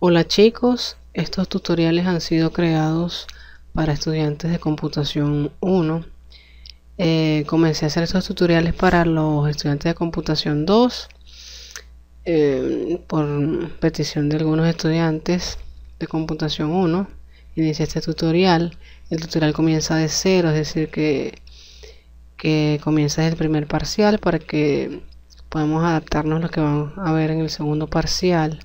Hola chicos, estos tutoriales han sido creados para estudiantes de computación 1. Comencé a hacer estos tutoriales para los estudiantes de computación 2 por petición de algunos estudiantes de computación 1. Inicié este tutorial. El tutorial comienza de cero, es decir que comienza desde el primer parcial para que podamos adaptarnos a lo que van a ver en el segundo parcial.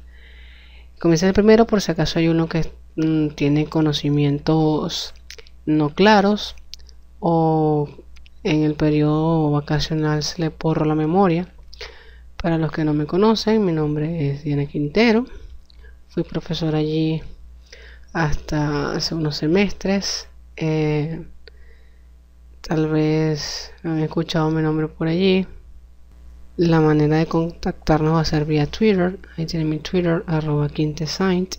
Comienza el primero por si acaso hay uno que tiene conocimientos no claros o en el periodo vacacional se le borra la memoria. Para los que no me conocen, mi nombre es Diana Quintero. Fui profesora allí hasta hace unos semestres. Tal vez han escuchado mi nombre por allí. La manera de contactarnos va a ser vía Twitter. Ahí tiene mi Twitter, @quintesaint.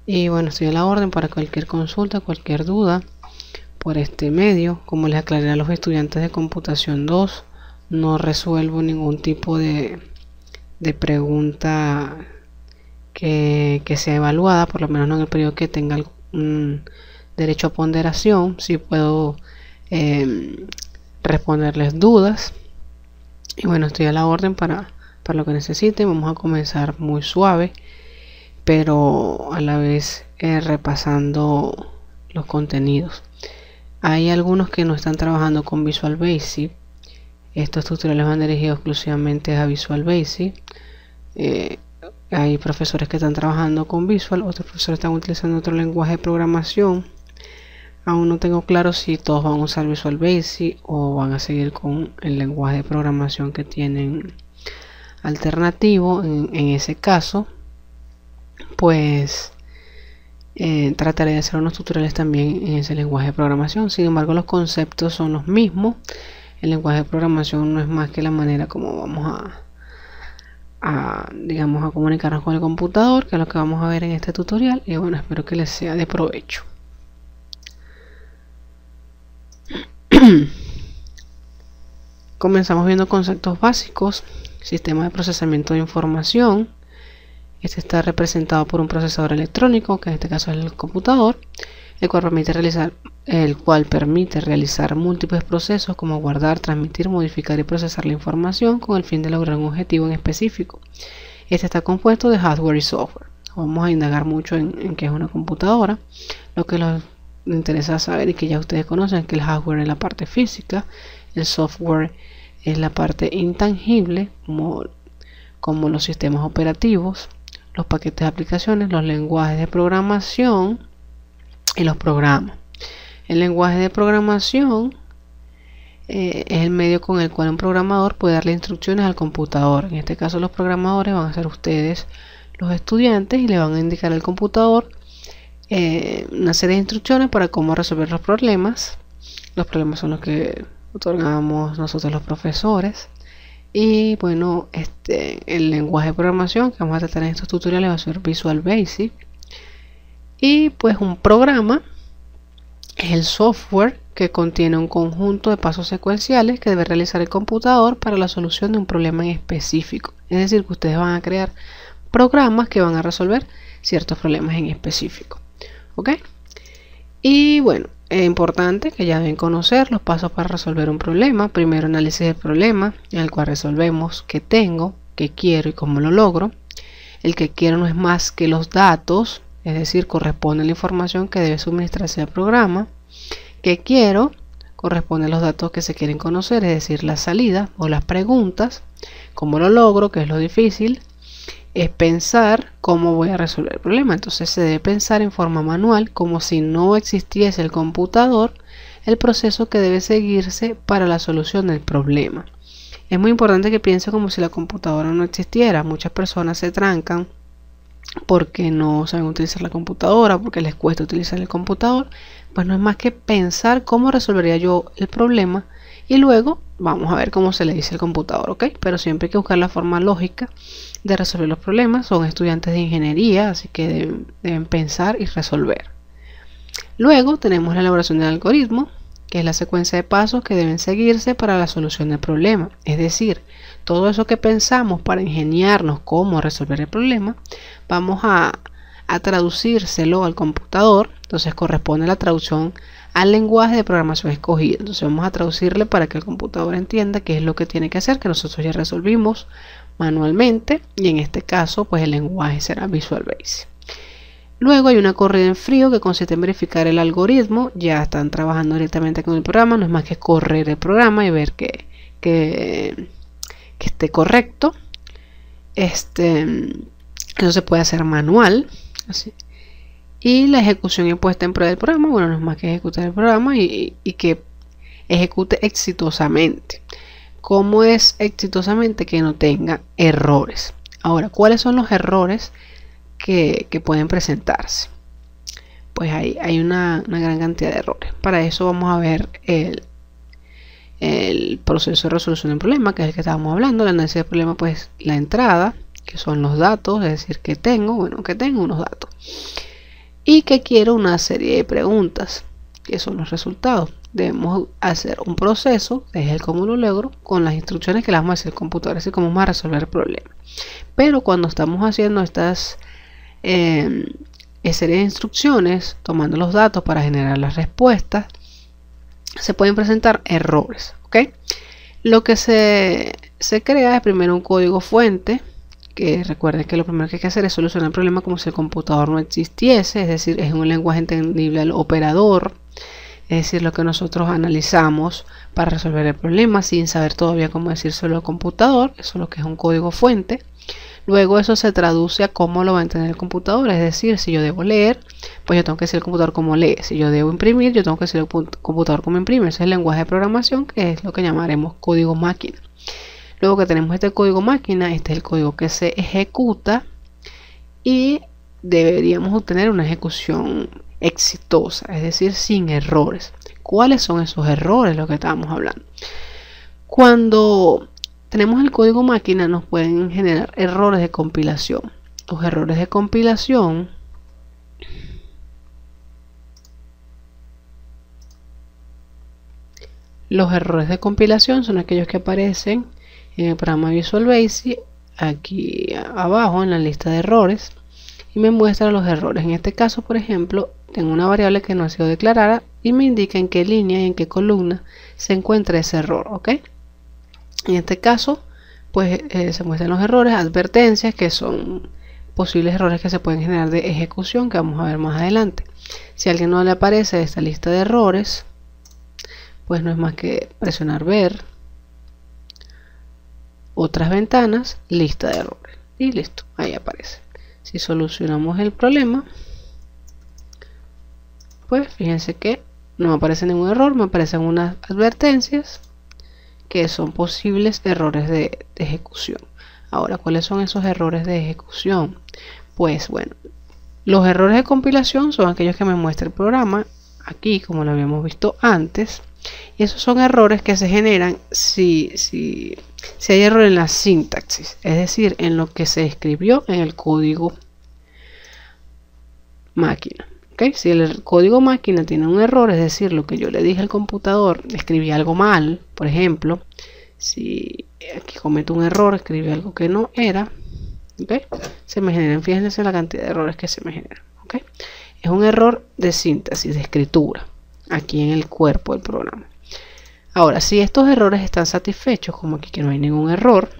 Y bueno, estoy a la orden para cualquier consulta, cualquier duda por este medio. Como les aclaré a los estudiantes de computación 2, no resuelvo ningún tipo de pregunta que sea evaluada, por lo menos no en el periodo que tenga algún derecho a ponderación. Sí puedo responderles dudas. Y bueno, estoy a la orden para lo que necesiten. Vamos a comenzar muy suave, pero a la vez repasando los contenidos. Hay algunos que no están trabajando con Visual Basic. Estos tutoriales van dirigidos exclusivamente a Visual Basic. Hay profesores que están trabajando con Visual, otros profesores están utilizando otro lenguaje de programación. Aún no tengo claro si todos van a usar Visual Basic o van a seguir con el lenguaje de programación que tienen alternativo. En ese caso, pues trataré de hacer unos tutoriales también en ese lenguaje de programación. Sin embargo, los conceptos son los mismos. El lenguaje de programación no es más que la manera como vamos digamos, a comunicarnos con el computador, que es lo que vamos a ver en este tutorial. Y bueno, espero que les sea de provecho. Comenzamos viendo conceptos básicos. Sistema de procesamiento de información. Este está representado por un procesador electrónico, que en este caso es el computador, el cual permite realizar múltiples procesos como guardar, transmitir, modificar y procesar la información con el fin de lograr un objetivo en específico. Este está compuesto de hardware y software. Vamos a indagar mucho en qué es una computadora. Lo que nos interesa saber y que ya ustedes conocen es que el hardware es la parte física, el software es la parte intangible, como los sistemas operativos, los paquetes de aplicaciones, los lenguajes de programación y los programas. El lenguaje de programación es el medio con el cual un programador puede darle instrucciones al computador. En este caso, los programadores van a ser ustedes, los estudiantes, y le van a indicar al computador una serie de instrucciones para cómo resolver los problemas. Los problemas son los que otorgamos nosotros los profesores. Y bueno, el lenguaje de programación que vamos a tratar en estos tutoriales va a ser Visual Basic. Y pues un programa es el software que contiene un conjunto de pasos secuenciales que debe realizar el computador para la solución de un problema en específico. Es decir, que ustedes van a crear programas que van a resolver ciertos problemas en específico. ¿Ok? Y bueno, es importante que ya deben conocer los pasos para resolver un problema. Primero, análisis del problema, en el cual resolvemos qué tengo, qué quiero y cómo lo logro. El que quiero no es más que los datos, es decir, corresponde a la información que debe suministrarse al programa. ¿Qué quiero? Corresponde a los datos que se quieren conocer, es decir, la salida o las preguntas. ¿Cómo lo logro? Que es lo difícil. Es pensar cómo voy a resolver el problema. Entonces se debe pensar en forma manual, como si no existiese el computador, el proceso que debe seguirse para la solución del problema. Es muy importante que piense como si la computadora no existiera. Muchas personas se trancan porque no saben utilizar la computadora, porque les cuesta utilizar el computador. Pues no es más que pensar cómo resolvería yo el problema y luego vamos a ver cómo se le dice al computador, ¿ok? Pero siempre hay que buscar la forma lógica de resolver los problemas. Son estudiantes de ingeniería, así que deben pensar y resolver. Luego tenemos la elaboración del algoritmo, que es la secuencia de pasos que deben seguirse para la solución del problema. Es decir, todo eso que pensamos para ingeniarnos cómo resolver el problema, vamos a traducírselo al computador. Entonces corresponde la traducción al lenguaje de programación escogido. Entonces vamos a traducirle para que el computador entienda qué es lo que tiene que hacer, que nosotros ya resolvimos manualmente, y en este caso pues el lenguaje será Visual Basic. Luego hay una corrida en frío que consiste en verificar el algoritmo. Ya están trabajando directamente con el programa, no es más que correr el programa y ver que esté correcto. Eso se puede hacer manual, así. Y la ejecución y puesta en prueba del programa, bueno, no es más que ejecutar el programa y que ejecute exitosamente. ¿Cómo es exitosamente? Que no tenga errores. Ahora, ¿cuáles son los errores que pueden presentarse? Pues hay una gran cantidad de errores. Para eso vamos a ver el proceso de resolución del problema, que es el que estábamos hablando. El análisis del problema, pues la entrada, que son los datos, es decir, que tengo unos datos. Y que quiero una serie de preguntas, que son los resultados. Debemos hacer un proceso, que es el cómo lo logro, con las instrucciones que le vamos a hacer al computador, así como vamos a resolver el problema. Pero cuando estamos haciendo estas serie de instrucciones, tomando los datos para generar las respuestas, se pueden presentar errores, ¿ok? Lo que se crea es primero un código fuente, que recuerden que lo primero que hay que hacer es solucionar el problema como si el computador no existiese, es decir, es un lenguaje entendible al operador, es decir, lo que nosotros analizamos para resolver el problema sin saber todavía cómo decírselo al computador. Eso es lo que es un código fuente. Luego eso se traduce a cómo lo va a entender el computador, es decir, si yo debo leer, pues yo tengo que decir al computador cómo lee. Si yo debo imprimir, yo tengo que decir al computador cómo imprime. Ese es el lenguaje de programación, que es lo que llamaremos código máquina. Luego que tenemos este código máquina, este es el código que se ejecuta y deberíamos obtener una ejecución exitosa, es decir, sin errores. ¿Cuáles son esos errores? Lo que estábamos hablando. Cuando tenemos el código máquina nos pueden generar errores de compilación. Los errores de compilación son aquellos que aparecen en el programa Visual Basic, aquí abajo en la lista de errores, y me muestra los errores. En este caso, por ejemplo, tengo una variable que no ha sido declarada y me indica en qué línea y en qué columna se encuentra ese error, ¿ok? En este caso, pues se muestran los errores, advertencias, que son posibles errores que se pueden generar de ejecución, que vamos a ver más adelante. Si a alguien no le aparece esta lista de errores, pues no es más que presionar ver, otras ventanas, lista de errores, y listo, ahí aparece. Si solucionamos el problema, pues fíjense que no me aparece ningún error, me aparecen unas advertencias que son posibles errores de ejecución. Ahora, ¿cuáles son esos errores de ejecución? Pues bueno, los errores de compilación son aquellos que me muestra el programa aquí, como lo habíamos visto antes, y esos son errores que se generan si hay error en la sintaxis, es decir, en lo que se escribió en el código máquina. ¿Okay? Si el código máquina tiene un error, es decir, lo que yo le dije al computador, escribí algo mal, por ejemplo, si aquí cometo un error, escribí algo que no era, ¿okay? Se me generan, fíjense la cantidad de errores que se me generan. ¿Okay? Es un error de síntesis, de escritura, aquí en el cuerpo del programa. Ahora, si estos errores están satisfechos, como aquí que no hay ningún error,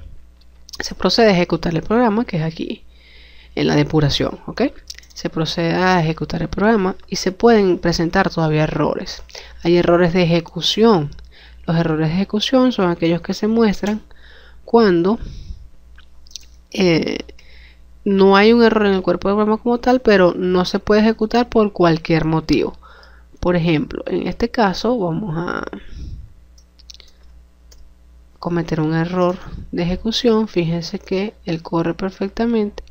se procede a ejecutar el programa, que es aquí en la depuración, ¿ok? Se procede a ejecutar el programa y se pueden presentar todavía errores. Hay errores de ejecución. Los errores de ejecución son aquellos que se muestran cuando no hay un error en el cuerpo del programa como tal, pero no se puede ejecutar por cualquier motivo. Por ejemplo, en este caso vamos a cometer un error de ejecución. Fíjense que él corre perfectamente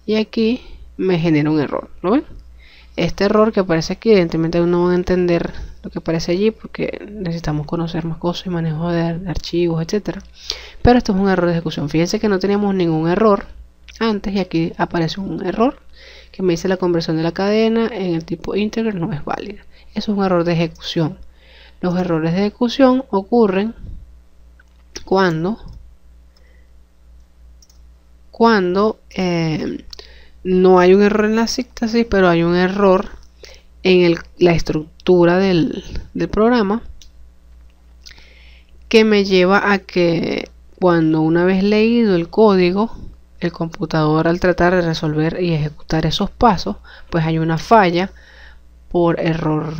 y aquí me genera un error, ¿lo ven? Este error que aparece aquí, evidentemente no van a entender lo que aparece allí porque necesitamos conocer más cosas y manejo de archivos, etcétera. Pero esto es un error de ejecución. Fíjense que no teníamos ningún error antes y aquí aparece un error que me dice la conversión de la cadena en el tipo integer no es válida. Eso es un error de ejecución. Los errores de ejecución ocurren cuando cuando no hay un error en la sintaxis, pero hay un error en la estructura del programa, que me lleva a que cuando una vez leído el código, el computador, al tratar de resolver y ejecutar esos pasos, pues hay una falla por error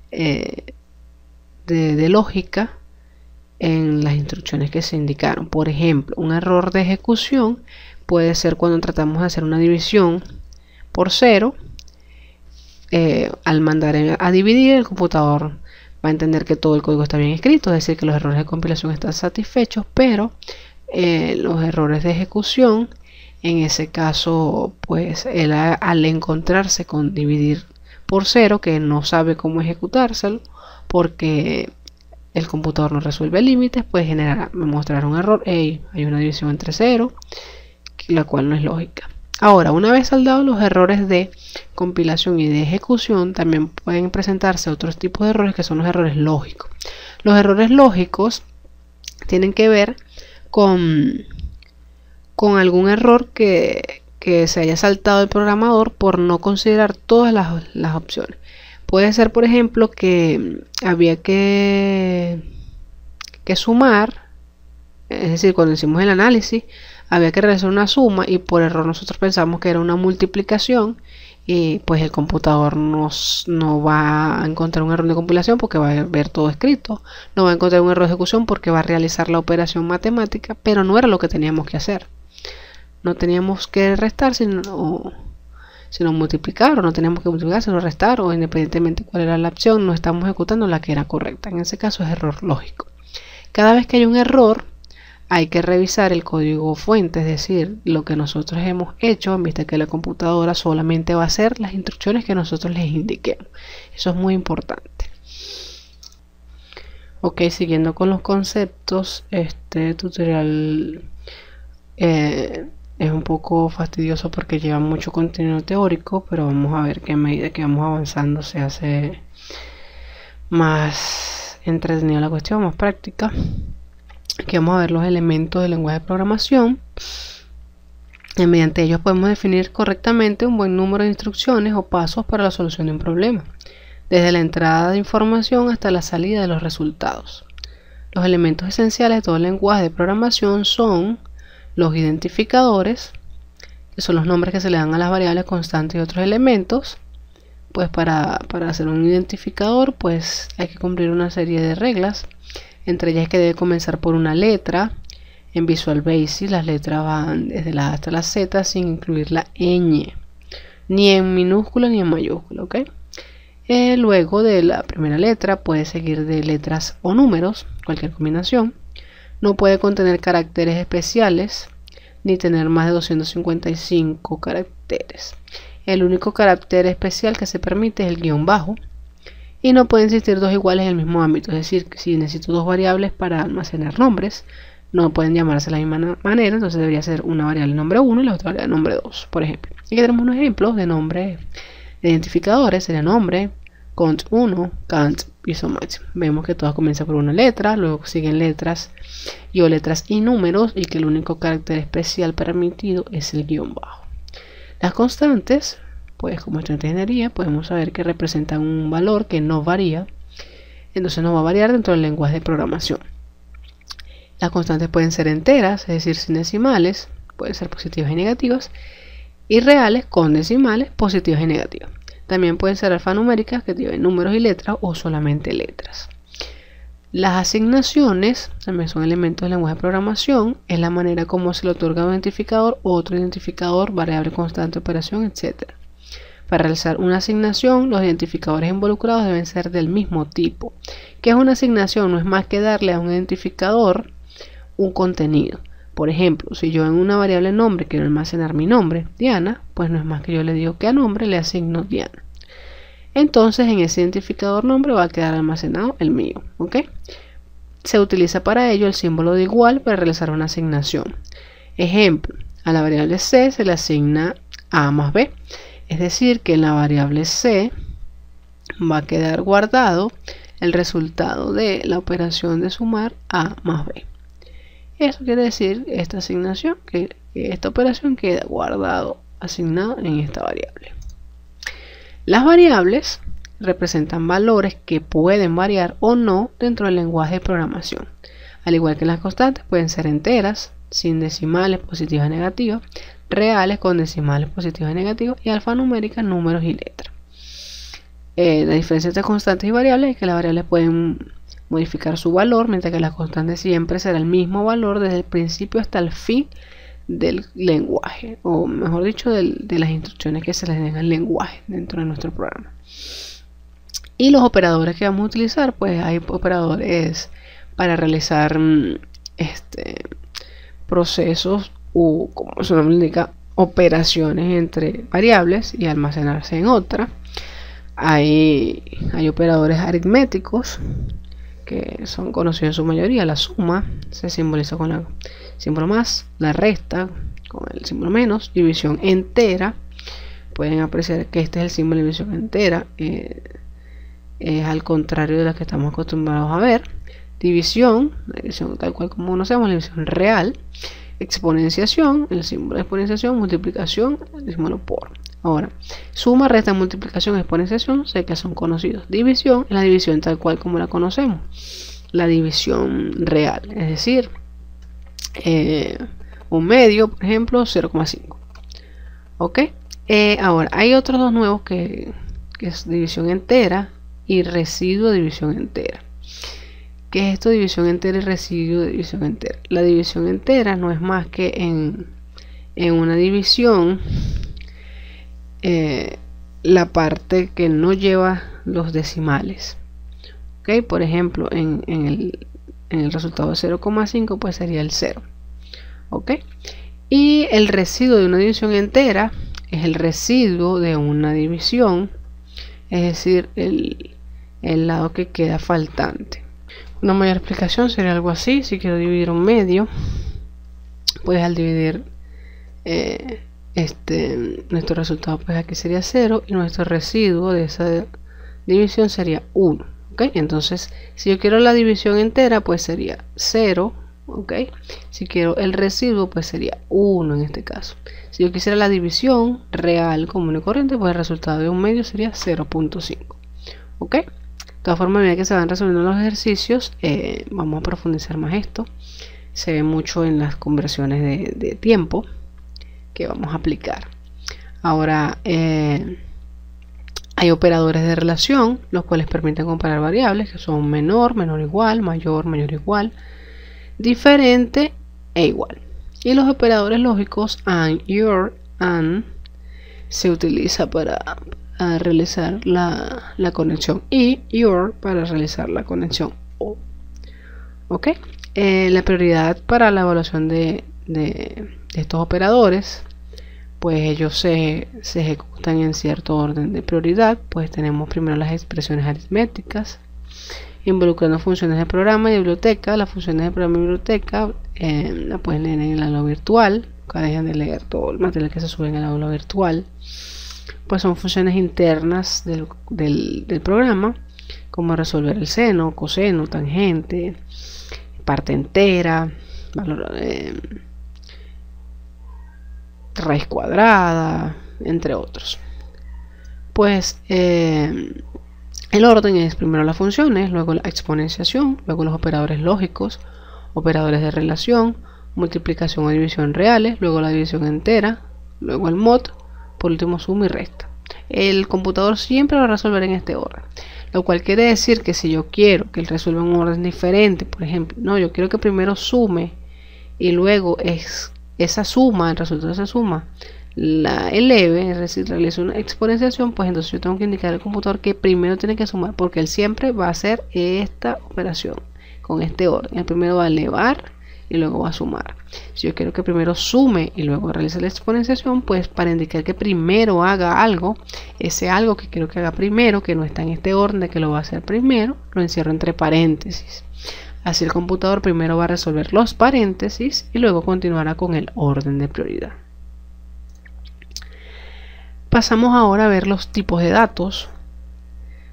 de lógica en las instrucciones que se indicaron. Por ejemplo, un error de ejecución puede ser cuando tratamos de hacer una división por 0. Al mandar a dividir, el computador va a entender que todo el código está bien escrito, es decir, que los errores de compilación están satisfechos, pero los errores de ejecución, en ese caso, pues él al encontrarse con dividir por 0, que no sabe cómo ejecutárselo porque el computador no resuelve límites, pues mostrar un error. Hey, hay una división entre 0, la cual no es lógica. Ahora, una vez saldados los errores de compilación y de ejecución, también pueden presentarse otros tipos de errores, que son los errores lógicos. Los errores lógicos tienen que ver con algún error que se haya saltado el programador por no considerar todas las opciones. Puede ser, por ejemplo, que había que sumar, es decir, cuando hicimos el análisis, había que realizar una suma y por error nosotros pensamos que era una multiplicación, y pues el computador no va a encontrar un error de compilación porque va a ver todo escrito, no va a encontrar un error de ejecución porque va a realizar la operación matemática, pero no era lo que teníamos que hacer. No teníamos que restar sino multiplicar, o no teníamos que multiplicar sino restar, o independientemente cuál era la opción, no estamos ejecutando la que era correcta. En ese caso es error lógico. Cada vez que hay un error, hay que revisar el código fuente, es decir, lo que nosotros hemos hecho, en vista que la computadora solamente va a hacer las instrucciones que nosotros les indiquemos. Eso es muy importante. Ok, siguiendo con los conceptos, este tutorial es un poco fastidioso porque lleva mucho contenido teórico, pero vamos a ver que a medida que vamos avanzando se hace más entretenida la cuestión, más práctica. Aquí vamos a ver los elementos del lenguaje de programación. Y mediante ellos podemos definir correctamente un buen número de instrucciones o pasos para la solución de un problema, desde la entrada de información hasta la salida de los resultados. Los elementos esenciales de todo el lenguaje de programación son los identificadores, que son los nombres que se le dan a las variables constantes y otros elementos. Pues para hacer un identificador, pues hay que cumplir una serie de reglas. Entre ellas es que debe comenzar por una letra. En Visual Basic las letras van desde la A hasta la Z sin incluir la ñ, ni en minúscula ni en mayúscula, ¿ok? Luego de la primera letra puede seguir de letras o números, cualquier combinación. No puede contener caracteres especiales ni tener más de 255 caracteres. El único carácter especial que se permite es el guión bajo. Y no pueden existir dos iguales en el mismo ámbito, es decir, que si necesito dos variables para almacenar nombres, no pueden llamarse de la misma manera, entonces debería ser una variable nombre 1 y la otra variable nombre 2, por ejemplo. Aquí tenemos unos ejemplos de nombres de identificadores, sería nombre, cont 1, cant y so máximo. Vemos que todas comienzan por una letra, luego siguen letras y números, y que el único carácter especial permitido es el guión bajo. Las constantes, pues como estudiante de ingeniería podemos saber que representan un valor que no varía, entonces no va a variar dentro del lenguaje de programación. Las constantes pueden ser enteras, es decir, sin decimales, pueden ser positivas y negativas, y reales con decimales, positivas y negativas. También pueden ser alfanuméricas, que tienen números y letras, o solamente letras. Las asignaciones también son elementos del lenguaje de programación, es la manera como se le otorga un identificador, otro identificador, variable constante, operación, etc. Para realizar una asignación, los identificadores involucrados deben ser del mismo tipo. ¿Qué es una asignación? No es más que darle a un identificador un contenido. Por ejemplo, si yo en una variable nombre quiero almacenar mi nombre, Diana, pues no es más que yo le digo que a nombre le asigno Diana. Entonces en ese identificador nombre va a quedar almacenado el mío, ¿ok? Se utiliza para ello el símbolo de igual para realizar una asignación. Ejemplo, a la variable C se le asigna A más B. Es decir, que en la variable C va a quedar guardado el resultado de la operación de sumar A más B. Eso quiere decir esta asignación, que esta operación queda guardado, asignado en esta variable. Las variables representan valores que pueden variar o no dentro del lenguaje de programación. Al igual que las constantes, pueden ser enteras, sin decimales positivas y negativas, reales con decimales positivas y negativas, y alfanuméricas, números y letras. La diferencia entre constantes y variables es que las variables pueden modificar su valor, mientras que la constante siempre será el mismo valor desde el principio hasta el fin del lenguaje, o mejor dicho, de las instrucciones que se les den al lenguaje dentro de nuestro programa. Y los operadores que vamos a utilizar, pues hay operadores para realizar procesos o, como su nombre indica, operaciones entre variables y almacenarse en otra. Hay operadores aritméticos que son conocidos en su mayoría. La suma se simboliza con el símbolo más, la resta con el símbolo menos, división entera. Pueden apreciar que este es el símbolo de división entera, es al contrario de la que estamos acostumbrados a ver. División, la división tal cual como conocemos, la división real. Exponenciación, el símbolo de exponenciación. Multiplicación, el símbolo por. Ahora, suma, resta, multiplicación, exponenciación, sé que son conocidos. División es la división tal cual como la conocemos, la división real, es decir, un medio, por ejemplo, 0,5. Ok, ahora hay otros dos nuevos que es división entera y residuo de división entera. ¿Qué es esto? División entera y residuo de división entera. La división entera no es más que en una división la parte que no lleva los decimales. ¿Okay? Por ejemplo, en el resultado de 0,5 pues sería el 0. ¿Okay? Y el residuo de una división entera es el residuo de una división, es decir, el lado que queda faltante. Una mayor explicación sería algo así: si quiero dividir un medio, pues al dividir nuestro resultado, pues aquí sería 0 y nuestro residuo de esa división sería 1. ¿Okay? Entonces, si yo quiero la división entera, pues sería 0. ¿Okay? Si quiero el residuo, pues sería 1 en este caso. Si yo quisiera la división real común y corriente, pues el resultado de un medio sería 0.5. ¿Ok? De todas formas, a medida que se van resolviendo los ejercicios, vamos a profundizar más esto. Se ve mucho en las conversiones de tiempo que vamos a aplicar. Ahora, hay operadores de relación, los cuales permiten comparar variables, que son menor, menor igual, mayor, mayor igual, diferente e igual. Y los operadores lógicos AND, YOR, AND se utiliza para realizar la conexión y YOR para realizar la conexión OR. ¿Ok? La prioridad para la evaluación de estos operadores, pues ellos se ejecutan en cierto orden de prioridad. Pues tenemos primero las expresiones aritméticas, involucrando funciones de programa y de biblioteca. Las funciones de programa y biblioteca la pueden leer en el aula virtual. Acá dejan de leer todo el material que se sube en el aula virtual. Pues son funciones internas del programa, como resolver el seno, coseno, tangente, parte entera, raíz cuadrada, entre otros. Pues el orden es primero las funciones, luego la exponenciación, luego los operadores lógicos, operadores de relación, multiplicación o división reales, luego la división entera, luego el mod, por último suma y resta. El computador siempre va a resolver en este orden, lo cual quiere decir que si yo quiero que él resuelva en un orden diferente, por ejemplo, no, yo quiero que primero sume y luego esa suma, el resultado de esa suma, la eleve, es decir, realice una exponenciación, pues entonces yo tengo que indicar al computador que primero tiene que sumar, porque él siempre va a hacer esta operación con este orden. El primero va a elevar y luego va a sumar. Si yo quiero que primero sume y luego realice la exponenciación, pues para indicar que primero haga algo, ese algo que quiero que haga primero, que no está en este orden de que lo va a hacer primero, lo encierro entre paréntesis. Así el computador primero va a resolver los paréntesis y luego continuará con el orden de prioridad. Pasamos ahora a ver los tipos de datos.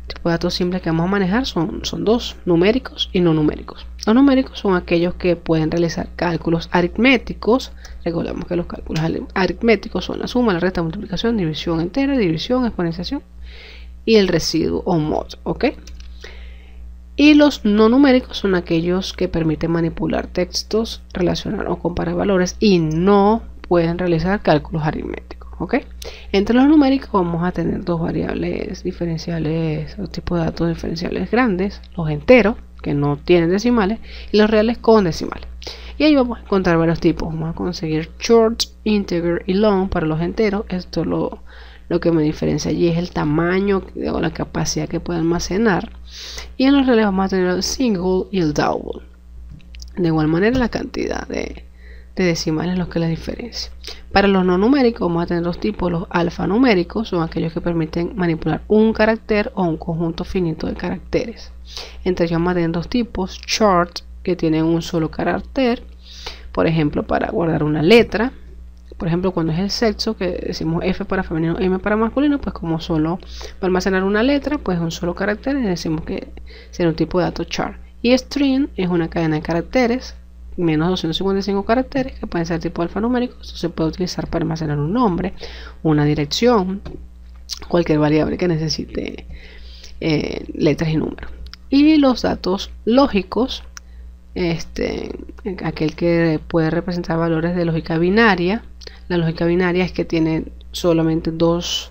Tipos tipos de datos simples que vamos a manejar son dos, numéricos y no numéricos. Los numéricos son aquellos que pueden realizar cálculos aritméticos. Recordemos que los cálculos aritméticos son la suma, la resta, multiplicación, división entera, división, exponenciación y el residuo o mod, ¿ok? Y los no numéricos son aquellos que permiten manipular textos, relacionar o comparar valores y no pueden realizar cálculos aritméticos, ¿ok? Entre los numéricos vamos a tener dos variables diferenciales o tipos de datos diferenciales grandes, los enteros, que no tienen decimales, y los reales con decimales. Y ahí vamos a encontrar varios tipos. Vamos a conseguir short, integer y long para los enteros. Esto lo que me diferencia allí es el tamaño o la capacidad que puede almacenar. Y en los reales vamos a tener el single y el double. De igual manera la cantidad de decimales los que la diferencia. Para los no numéricos vamos a tener dos tipos. Los alfanuméricos son aquellos que permiten manipular un carácter o un conjunto finito de caracteres. Entre ellos vamos a tener dos tipos. Short, que tienen un solo carácter, por ejemplo para guardar una letra. Por ejemplo, cuando es el sexo, que decimos F para femenino, M para masculino, pues como solo va a almacenar una letra, pues un solo carácter, y decimos que será un tipo de dato char. Y string es una cadena de caracteres, menos 255 caracteres, que pueden ser tipo alfanumérico. Esto se puede utilizar para almacenar un nombre, una dirección, cualquier variable que necesite letras y números. Y los datos lógicos, aquel que puede representar valores de lógica binaria. La lógica binaria es que tiene solamente dos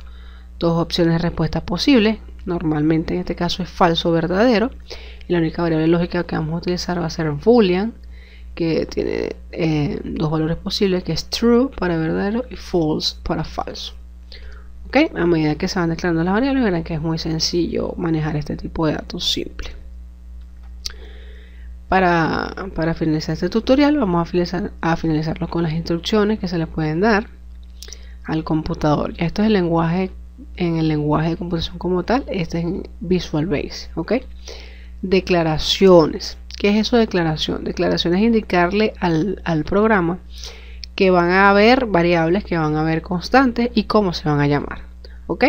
opciones de respuesta posibles. Normalmente en este caso es falso o verdadero. Y la única variable lógica que vamos a utilizar va a ser boolean, que tiene dos valores posibles, que es true para verdadero y false para falso. ¿Ok? A medida que se van declarando las variables, verán que es muy sencillo manejar este tipo de datos simples. Para finalizar este tutorial vamos a finalizarlo con las instrucciones que se le pueden dar al computador. Esto es el lenguaje, en el lenguaje de computación como tal. Este es en Visual Basic, ¿ok? Declaraciones. ¿Qué es eso de declaración? Declaración es indicarle al programa que van a haber variables, que van a haber constantes y cómo se van a llamar, ¿ok?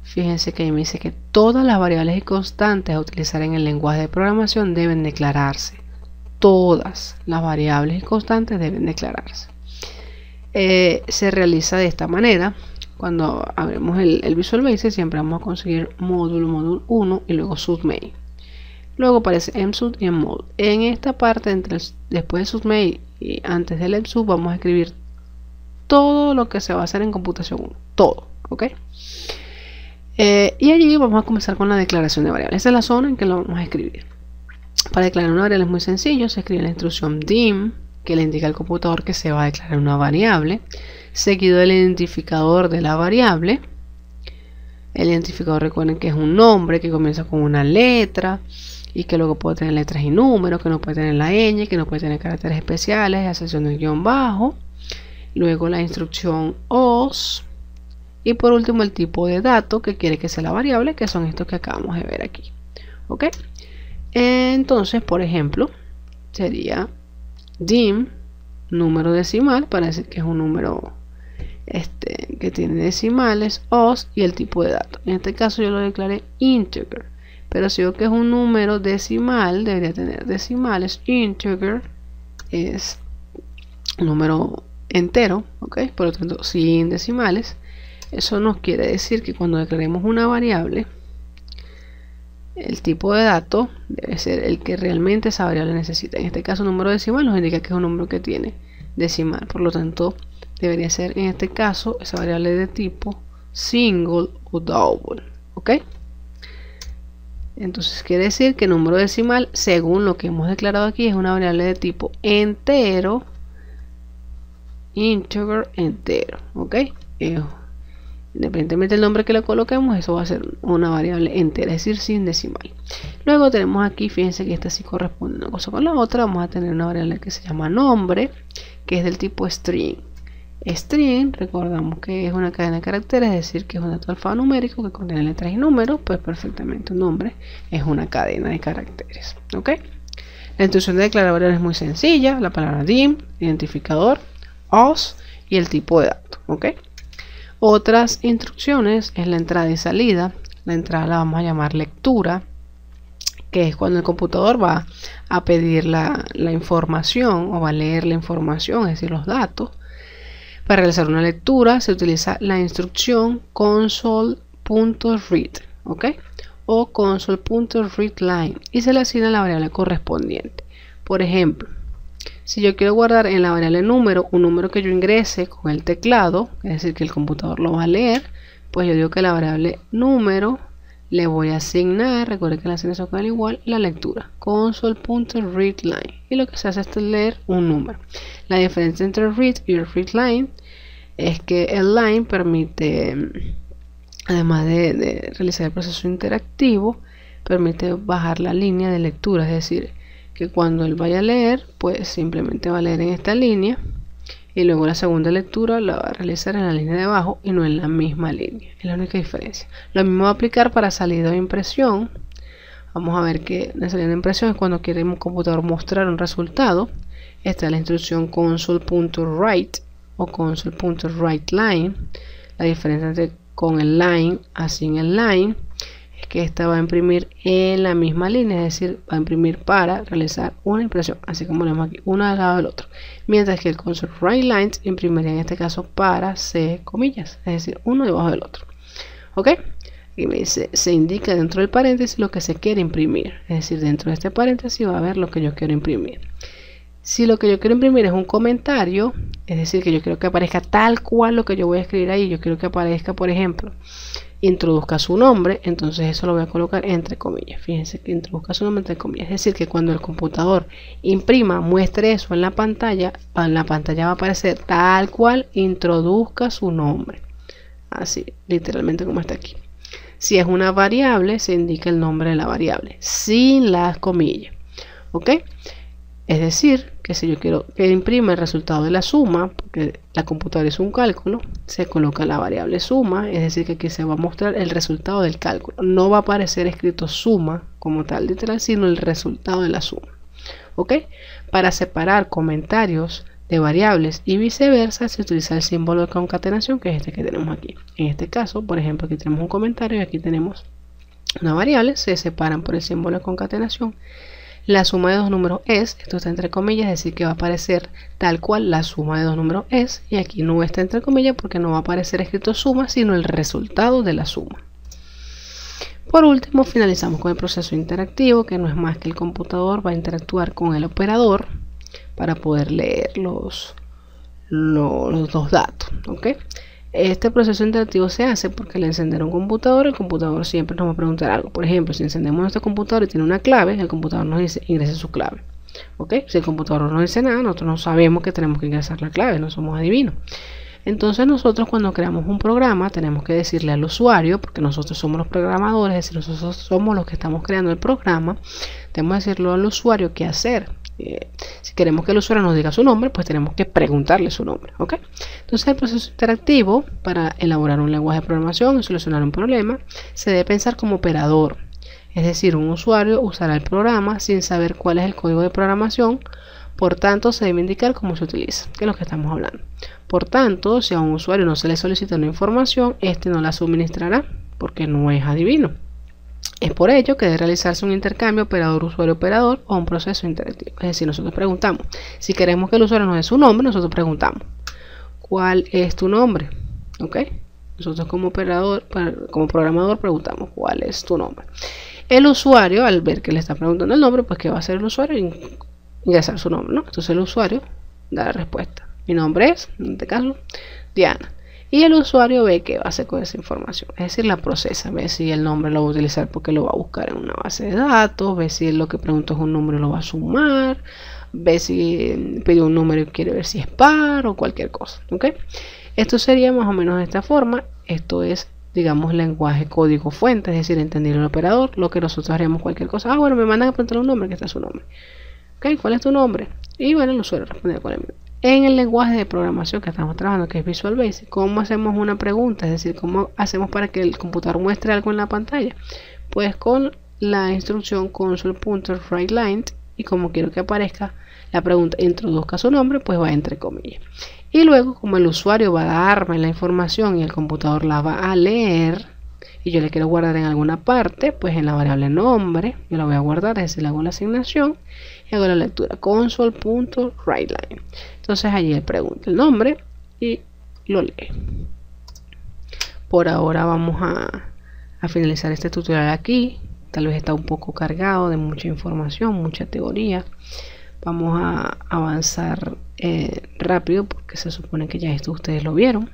Fíjense que me dice que todas las variables y constantes a utilizar en el lenguaje de programación deben declararse. Todas las variables y constantes deben declararse. Se realiza de esta manera. Cuando abrimos el Visual Basic siempre vamos a conseguir módulo 1 y luego submain. Luego aparece msub y mmod. En esta parte, después de submain y antes del msub, vamos a escribir todo lo que se va a hacer en computación 1. Todo, ¿ok? Y allí vamos a comenzar con la declaración de variables. Esa es la zona en que lo vamos a escribir. Para declarar una variable es muy sencillo. Se escribe la instrucción dim, que le indica al computador que se va a declarar una variable, seguido del identificador de la variable. El identificador, recuerden que es un nombre que comienza con una letra y que luego puede tener letras y números, que no puede tener la ñ, que no puede tener caracteres especiales, a excepción del guión bajo. Luego la instrucción os. Y por último el tipo de dato que quiere que sea la variable, que son estos que acabamos de ver aquí. ¿Ok? Entonces, por ejemplo, sería dim, número decimal, para decir que es un número que tiene decimales, os y el tipo de dato. En este caso yo lo declaré integer. Pero si veo que es un número decimal, debería tener decimales. Integer es un número entero, ¿ok? Por lo tanto, sin decimales. Eso nos quiere decir que cuando declaremos una variable, el tipo de dato debe ser el que realmente esa variable necesita. En este caso, número decimal nos indica que es un número que tiene decimal. Por lo tanto, debería ser en este caso esa variable de tipo single o double, ¿ok? Entonces quiere decir que el número decimal, según lo que hemos declarado aquí, es una variable de tipo entero, integer entero, ¿ok? Independientemente del nombre que le coloquemos, eso va a ser una variable entera, es decir, sin decimal. Luego tenemos aquí, fíjense que esta sí corresponde una cosa con la otra. Vamos a tener una variable que se llama nombre, que es del tipo string. String, recordamos que es una cadena de caracteres, es decir, que es un dato alfanumérico que contiene letras y números. Pues perfectamente un nombre es una cadena de caracteres, ¿ok? La instrucción de declarar variables es muy sencilla. La palabra dim, identificador, os y el tipo de dato, ¿ok? Otras instrucciones es la entrada y salida, La entrada la vamos a llamar lectura, que es cuando el computador va a pedir la información o va a leer la información, es decir, los datos. Para realizar una lectura se utiliza la instrucción console.read, ¿ok? O console.readLine y se le asigna la variable correspondiente. Por ejemplo, si yo quiero guardar en la variable número un número que yo ingrese con el teclado, es decir, que el computador lo va a leer, pues yo digo que la variable número le voy a asignar, recuerden que la asignación queda igual, la lectura, console.readLine, y lo que se hace es leer un número. La diferencia entre read y readLine es que el line permite, además de realizar el proceso interactivo, permite bajar la línea de lectura, es decir, que cuando él vaya a leer, pues simplemente va a leer en esta línea y luego la segunda lectura la va a realizar en la línea de abajo y no en la misma línea. Es la única diferencia. Lo mismo va a aplicar para salida de impresión. Vamos a ver que la salida de impresión es cuando quiere un computador mostrar un resultado. Esta es la instrucción console.write o console.writeLine. La diferencia entre con el line a sin el line es que esta va a imprimir en la misma línea, es decir, va a imprimir para realizar una impresión, así como lo vemos aquí, uno al lado del otro, mientras que el console.writeLine imprimiría en este caso para C comillas, es decir, uno debajo del otro. ¿Ok? Y me dice, se indica dentro del paréntesis lo que se quiere imprimir, es decir, dentro de este paréntesis va a haber lo que yo quiero imprimir. Si lo que yo quiero imprimir es un comentario, es decir, que yo quiero que aparezca tal cual lo que yo voy a escribir ahí, yo quiero que aparezca, por ejemplo, introduzca su nombre, entonces eso lo voy a colocar entre comillas. Fíjense que introduzca su nombre entre comillas, es decir, que cuando el computador imprima, muestre eso en la pantalla va a aparecer tal cual introduzca su nombre, así, literalmente como está aquí. Si es una variable, se indica el nombre de la variable sin las comillas, ¿ok? Es decir, que si yo quiero que imprima el resultado de la suma, porque la computadora hizo un cálculo, se coloca la variable suma, es decir, que aquí se va a mostrar el resultado del cálculo. No va a aparecer escrito suma como tal literal, sino el resultado de la suma. ¿Ok? Para separar comentarios de variables y viceversa, se utiliza el símbolo de concatenación, que es este que tenemos aquí. En este caso, por ejemplo, aquí tenemos un comentario y aquí tenemos una variable, se separan por el símbolo de concatenación. La suma de dos números es, esto está entre comillas, es decir, que va a aparecer tal cual la suma de dos números es, y aquí no está entre comillas porque no va a aparecer escrito suma, sino el resultado de la suma. Por último, finalizamos con el proceso interactivo, que no es más que el computador va a interactuar con el operador para poder leer los dos datos, ¿ok? Este proceso interactivo se hace porque al encender un computador, el computador siempre nos va a preguntar algo. Por ejemplo, si encendemos nuestro computador y tiene una clave, el computador nos dice ingrese su clave. ¿Ok? Si el computador no nos dice nada, nosotros no sabemos que tenemos que ingresar la clave, no somos adivinos. Entonces nosotros cuando creamos un programa tenemos que decirle al usuario, porque nosotros somos los programadores, es decir, nosotros somos los que estamos creando el programa, tenemos que decirle al usuario qué hacer. Si queremos que el usuario nos diga su nombre, pues tenemos que preguntarle su nombre, ¿ok? Entonces el proceso interactivo para elaborar un lenguaje de programación y solucionar un problema se debe pensar como operador, es decir, un usuario usará el programa sin saber cuál es el código de programación, por tanto se debe indicar cómo se utiliza, que es lo que estamos hablando. Por tanto, si a un usuario no se le solicita una información, este no la suministrará porque no es adivino. Es por ello que debe realizarse un intercambio operador-usuario-operador o un proceso interactivo. Es decir, nosotros preguntamos, si queremos que el usuario nos dé su nombre, nosotros preguntamos, ¿cuál es tu nombre? ¿Ok? Nosotros como operador, como programador, preguntamos, ¿cuál es tu nombre? El usuario, al ver que le está preguntando el nombre, pues ¿qué va a hacer el usuario? Ingresar su nombre, ¿no? Entonces el usuario da la respuesta. Mi nombre es, en este caso, Diana. Y el usuario ve qué va a hacer con esa información, es decir, la procesa, ve si el nombre lo va a utilizar porque lo va a buscar en una base de datos, ve si lo que preguntó es un número y lo va a sumar, ve si pidió un número y quiere ver si es par o cualquier cosa, ¿ok? Esto sería más o menos de esta forma. Esto es, digamos, lenguaje código fuente, es decir, entender el operador, lo que nosotros haríamos cualquier cosa. Bueno, me mandan a preguntar un nombre, que está su nombre. ¿Ok? ¿Cuál es tu nombre? Y bueno, el usuario responde con el mismo. En el lenguaje de programación que estamos trabajando, que es Visual Basic, ¿cómo hacemos una pregunta? Es decir, ¿cómo hacemos para que el computador muestre algo en la pantalla? Pues con la instrucción console.writeLine, y como quiero que aparezca la pregunta, introduzca su nombre, pues va entre comillas. Y luego, como el usuario va a darme la información y el computador la va a leer, y yo le quiero guardar en alguna parte, pues en la variable nombre yo la voy a guardar, es decir, le hago la asignación y hago la lectura console.writeLine. Entonces allí le pregunto el nombre y lo lee. Por ahora vamos a finalizar este tutorial aquí. Tal vez está un poco cargado de mucha información, mucha teoría. Vamos a avanzar rápido porque se supone que ya esto ustedes lo vieron.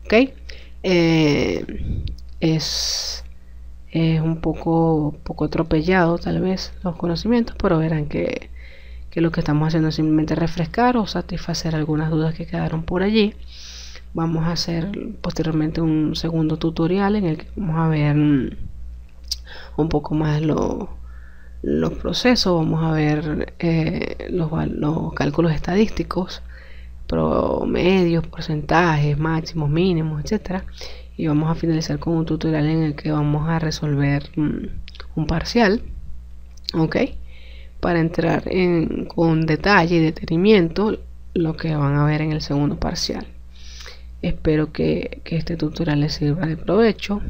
Ok, es un poco atropellado tal vez los conocimientos, pero verán que lo que estamos haciendo es simplemente refrescar o satisfacer algunas dudas que quedaron por allí. Vamos a hacer posteriormente un segundo tutorial en el que vamos a ver un poco más los procesos. Vamos a ver los cálculos estadísticos, promedios, porcentajes, máximos, mínimos, etcétera. Y vamos a finalizar con un tutorial en el que vamos a resolver un parcial, ok, para entrar con detalle y detenimiento lo que van a ver en el segundo parcial. Espero que este tutorial les sirva de provecho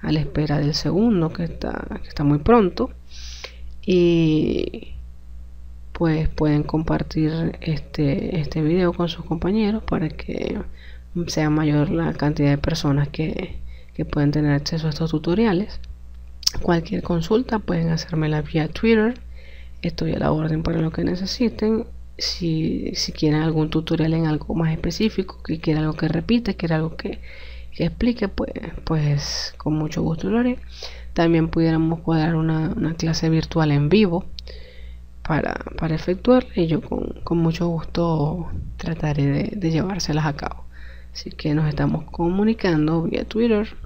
a la espera del segundo que está muy pronto, y pues pueden compartir este video con sus compañeros para que sea mayor la cantidad de personas que pueden tener acceso a estos tutoriales. Cualquier consulta pueden hacérmela vía Twitter, estoy a la orden para lo que necesiten. Si quieren algún tutorial en algo más específico, que quiera algo que repita, quiera algo que explique, pues con mucho gusto lo haré. También pudiéramos cuadrar una clase virtual en vivo para efectuar, y yo con mucho gusto trataré de llevárselas a cabo. Así que nos estamos comunicando vía Twitter.